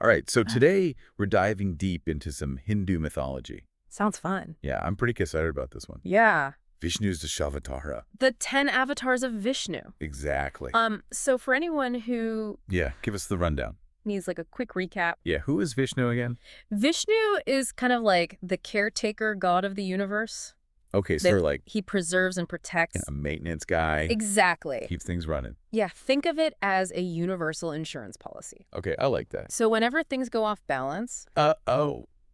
All right, so today we're diving deep into some Hindu mythology. Sounds fun. Yeah, I'm pretty excited about this one. Yeah. Vishnu's Dashavatara. The 10 avatars of Vishnu. Exactly. So for anyone who Yeah, give us the rundown. needs like a quick recap, Yeah, who is Vishnu again? Vishnu is kind of like the caretaker god of the universe. Okay, so like He preserves and protects. a maintenance guy. Exactly. Keeps things running. Yeah, think of it as a universal insurance policy. Okay, I like that. So whenever things go off balance,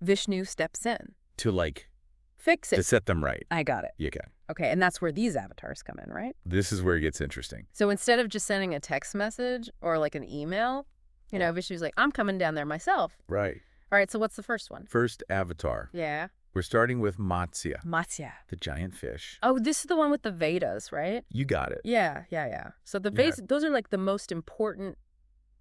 Vishnu steps in. To like, Fix to it. set them right. I got it. You can. Okay, and that's where these avatars come in, right? This is where it gets interesting. So instead of just sending a text message or like an email, Vishnu's like, I'm coming down there myself. Right. All right, so what's the first one? First avatar. Yeah. We're starting with Matsya, Matsya. the giant fish. Oh, this is the one with the Vedas, right? You got it. Yeah. So the Vedas, those are like the most important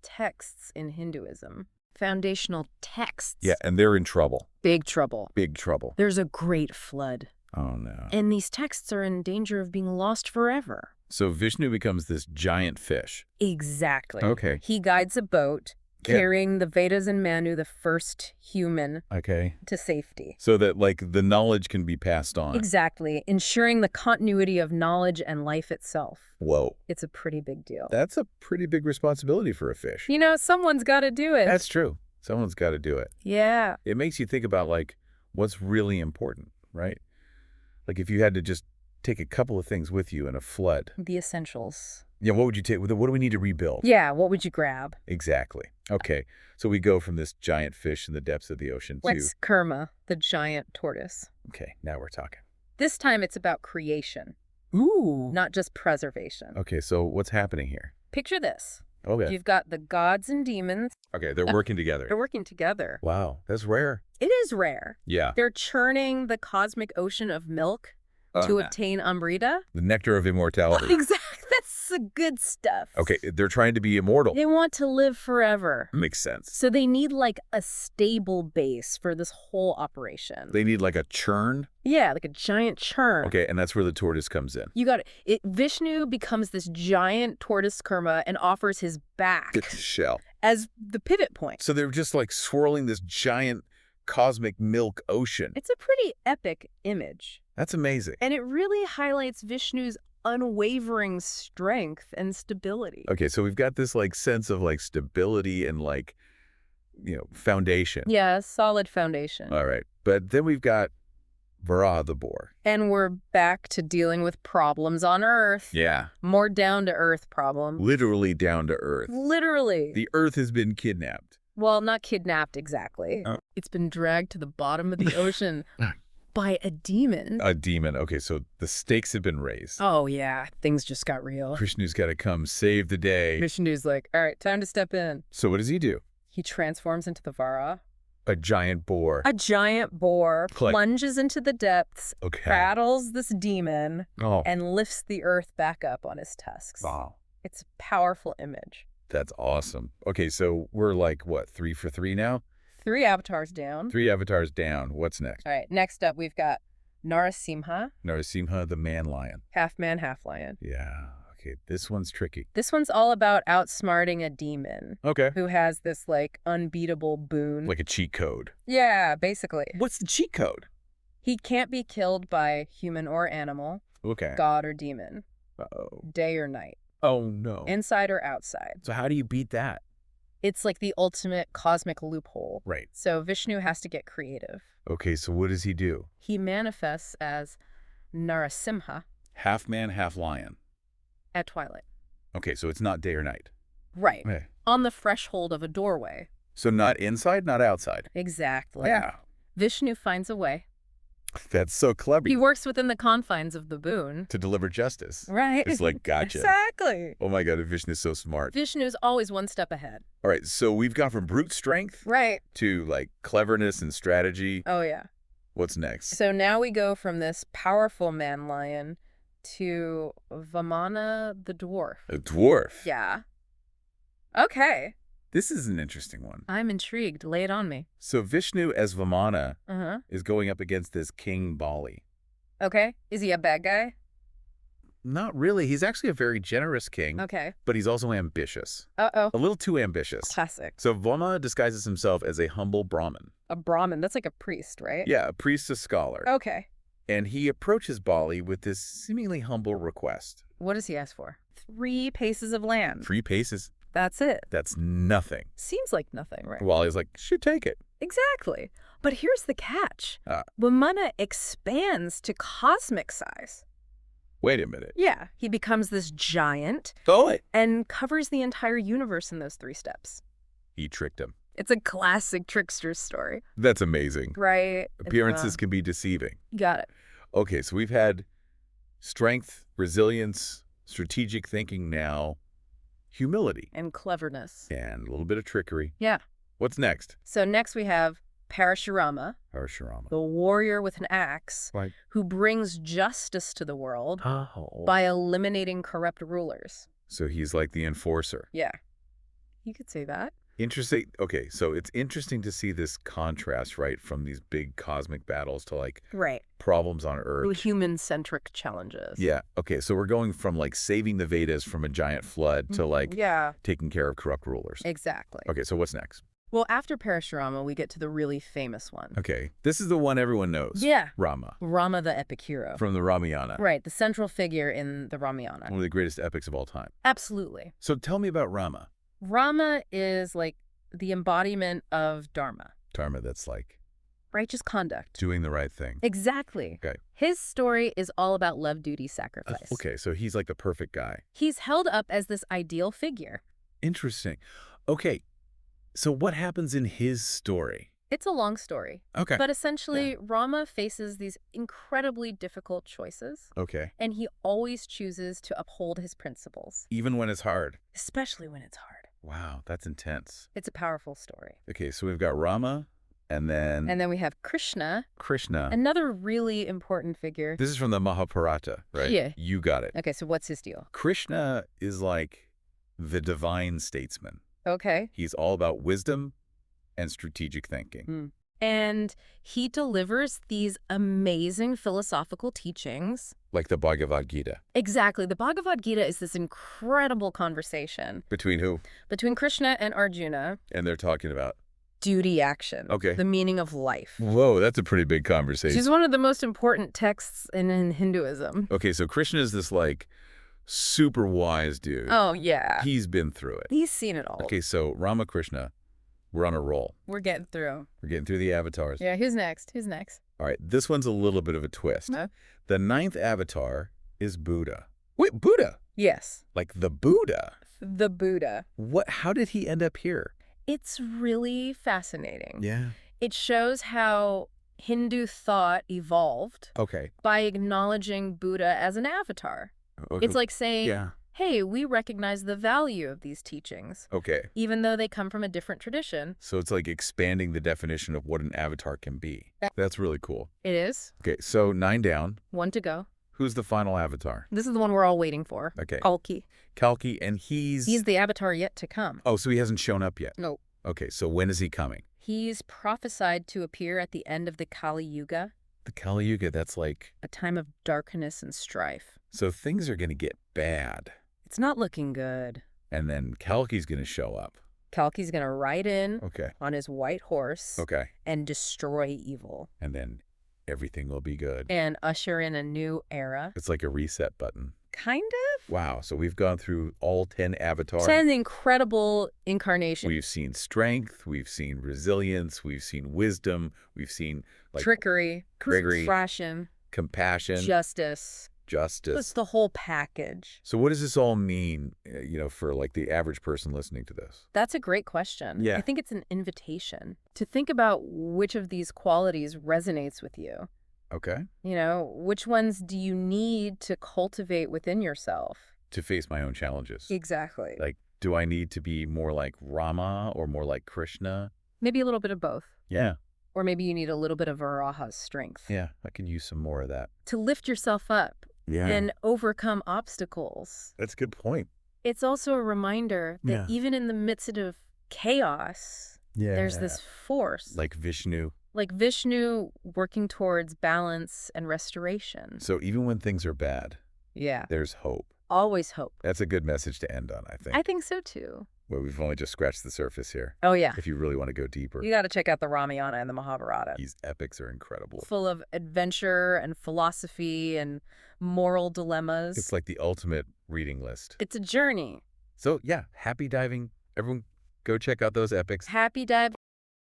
texts in Hinduism. Foundational texts. Yeah, and they're in trouble. Big trouble. Big trouble. There's a great flood. Oh, no. And these texts are in danger of being lost forever. So Vishnu becomes this giant fish. Exactly. Okay. He guides a boat carrying the Vedas and Manu, the first human, Okay. to safety. So that, like, the knowledge can be passed on. Exactly. Ensuring the continuity of knowledge and life itself. Whoa. It's a pretty big deal. That's a pretty big responsibility for a fish. Someone's got to do it. That's true. Someone's got to do it. Yeah. It makes you think about, like, what's really important, right? Like, if you had to just take a couple of things with you in a flood. The essentials. Yeah, what would you take? What do we need to rebuild? Yeah, what would you grab? Exactly. Okay, so we go from this giant fish in the depths of the ocean to... What's Kurma, the giant tortoise? Okay, now we're talking. This time it's about creation. Ooh. Not just preservation. Okay, so what's happening here? Picture this. Okay. You've got the gods and demons. Okay, they're working together. They're working together. Wow, that's rare. It is rare. Yeah. They're churning the cosmic ocean of milk to obtain Amrita. The nectar of immortality. Exactly. That's the good stuff. Okay, they're trying to be immortal. They want to live forever. Makes sense. So they need like a stable base for this whole operation. They need like a churn. Yeah, like a giant churn. Okay, and that's where the tortoise comes in. You got it. Vishnu becomes this giant tortoise Kurma and offers his back Shell. as the pivot point. So they're just like swirling this giant cosmic milk ocean. It's a pretty epic image. That's amazing. And it really highlights Vishnu's unwavering strength and stability. Okay, so we've got this like sense of like stability and like, foundation. Yeah, solid foundation. All right. But then we've got Vara the boar. And we're back to dealing with problems on Earth. Yeah. More down-to-earth problems. Literally down to earth. Literally. The earth has been kidnapped. Well, not kidnapped exactly. Oh. It's been dragged to the bottom of the ocean by a demon. A demon. Okay, so the stakes have been raised. Oh, yeah. Things just got real. Vishnu's got to come save the day. Vishnu's like, all right, time to step in. So what does he do? He transforms into the Vara. A giant boar. A giant boar plunges into the depths, battles this demon, and lifts the earth back up on his tusks. Wow. It's a powerful image. That's awesome. Okay, so we're like, what, 3 for 3 now? 3 avatars down. 3 avatars down. What's next? All right, next up we've got Narasimha. Narasimha, the man-lion. Half man, half lion. Yeah. Okay, this one's tricky. This one's all about outsmarting a demon. Okay. Who has this, like, unbeatable boon. Like a cheat code. Yeah, basically. What's the cheat code? He can't be killed by human or animal. Okay. God or demon. Uh-oh. Day or night. Oh, no. Inside or outside. So how do you beat that? It's like the ultimate cosmic loophole. Right. So Vishnu has to get creative. Okay, so what does he do? He manifests as Narasimha. Half man, half lion. At twilight. Okay, so it's not day or night. Right. Okay. On the threshold of a doorway. So not inside, not outside. Exactly. Yeah. Vishnu finds a way. That's so clever. He works within the confines of the boon. To deliver justice. Right. It's like, gotcha. Exactly. Oh my God, Vishnu's so smart. Vishnu's always one step ahead. All right, so we've gone from brute strength. Right. To like cleverness and strategy. Oh, yeah. What's next? So now we go from this powerful man-lion to Vamana the dwarf. A dwarf? Yeah. Okay. This is an interesting one. I'm intrigued. Lay it on me. So Vishnu as Vamana Uh-huh. is going up against this King Bali. Okay. Is he a bad guy? Not really. He's actually a very generous king. Okay. But he's also ambitious. Uh-oh. A little too ambitious. Classic. So Voma disguises himself as a humble Brahmin. A Brahmin. That's like a priest, right? Yeah, a priest, a scholar. Okay. And he approaches Bali with this seemingly humble request. What does he ask for? 3 paces of land. 3 paces. That's it. That's nothing. Seems like nothing, right? Wali's like, should take it. Exactly. But here's the catch. Vamana expands to cosmic size. Wait a minute. Yeah. He becomes this giant and covers the entire universe in those 3 steps. He tricked him. It's a classic trickster story. That's amazing. Right. Appearances can be deceiving. Got it. Okay, so we've had strength, resilience, strategic thinking now, humility. And cleverness. And a little bit of trickery. Yeah. What's next? So next we have Parashurama, the warrior with an axe, who brings justice to the world by eliminating corrupt rulers. So he's like the enforcer. Yeah. You could say that. Interesting. Okay, so it's interesting to see this contrast, right, from these big cosmic battles to, like, problems on Earth. Human-centric challenges. Yeah. Okay, so we're going from, like, saving the Vedas from a giant flood to, like, taking care of corrupt rulers. Exactly. Okay, so what's next? Well, after Parashurama, we get to the really famous one. Okay, this is the one everyone knows. Yeah. Rama. Rama the epic hero. From the Ramayana. Right, the central figure in the Ramayana. One of the greatest epics of all time. Absolutely. So tell me about Rama. Rama is like the embodiment of Dharma. Dharma, that's like righteous conduct. Doing the right thing. Exactly. Okay. His story is all about love, duty, sacrifice. Okay, so he's like the perfect guy. He's held up as this ideal figure. Interesting. Okay, so what happens in his story? It's a long story. Okay. But essentially, Rama faces these incredibly difficult choices. Okay. And he always chooses to uphold his principles. Even when it's hard? Especially when it's hard. Wow, that's intense. It's a powerful story. Okay, so we've got Rama, and then... And then we have Krishna. Krishna. Another really important figure. This is from the Mahabharata, right? Yeah. You got it. Okay, so what's his deal? Krishna is like the divine statesman. Okay. He's all about wisdom and strategic thinking. And he delivers these amazing philosophical teachings. Like the Bhagavad Gita. Exactly. The Bhagavad Gita is this incredible conversation. Between who? Between Krishna and Arjuna. And they're talking about? Duty action. Okay. The meaning of life. Whoa, that's a pretty big conversation. She's one of the most important texts in Hinduism. Okay, so Krishna is this, like, super wise dude. Oh, yeah. He's been through it. He's seen it all. Okay, so Ramakrishna, we're on a roll. We're getting through. We're getting through the avatars. Yeah, who's next? Who's next? All right, this one's a little bit of a twist. Huh? The 9th avatar is Buddha. Wait, Buddha? Yes. Like the Buddha? The Buddha. What? How did he end up here? It's really fascinating. Yeah. It shows how Hindu thought evolved by acknowledging Buddha as an avatar. Okay. It's like saying, hey, we recognize the value of these teachings. Okay. Even though they come from a different tradition. So it's like expanding the definition of what an avatar can be. That's really cool. It is. Okay, so 9 down. 1 to go. Who's the final avatar? This is the one we're all waiting for. Okay. Kalki. Kalki, and he's the avatar yet to come. Oh, so he hasn't shown up yet? No. Okay, so when is he coming? He's prophesied to appear at the end of the Kali Yuga. The Kali Yuga, that's like... a time of darkness and strife. So things are going to get bad. It's not looking good. And then Kalki's going to show up. Kalki's going to ride in on his white horse and destroy evil. And then everything will be good. And usher in a new era. It's like a reset button. Kind of. Wow, so we've gone through all 10 avatars. 10 incredible incarnations. We've seen strength, we've seen resilience, we've seen wisdom, we've seen like trickery, compassion, justice. It's the whole package. So what does this all mean, for like the average person listening to this? That's a great question. Yeah. I think it's an invitation to think about which of these qualities resonates with you. Okay. Which ones do you need to cultivate within yourself? To face my own challenges. Exactly. Like, do I need to be more like Rama or more like Krishna? Maybe a little bit of both. Yeah. Or maybe you need a little bit of Varaha's strength. Yeah, I could use some more of that. To lift yourself up and overcome obstacles. That's a good point. It's also a reminder that even in the midst of chaos, there's this force. Like Vishnu. Like Vishnu working towards balance and restoration. So even when things are bad, Yeah. There's hope. Always hope. That's a good message to end on, I think. I think so, too. Well, we've only just scratched the surface here. Oh, yeah. If you really want to go deeper. You got to check out the Ramayana and the Mahabharata. These epics are incredible. Full of adventure and philosophy and moral dilemmas. It's like the ultimate reading list. It's a journey. So, yeah, happy diving. Everyone, go check out those epics. Happy dive.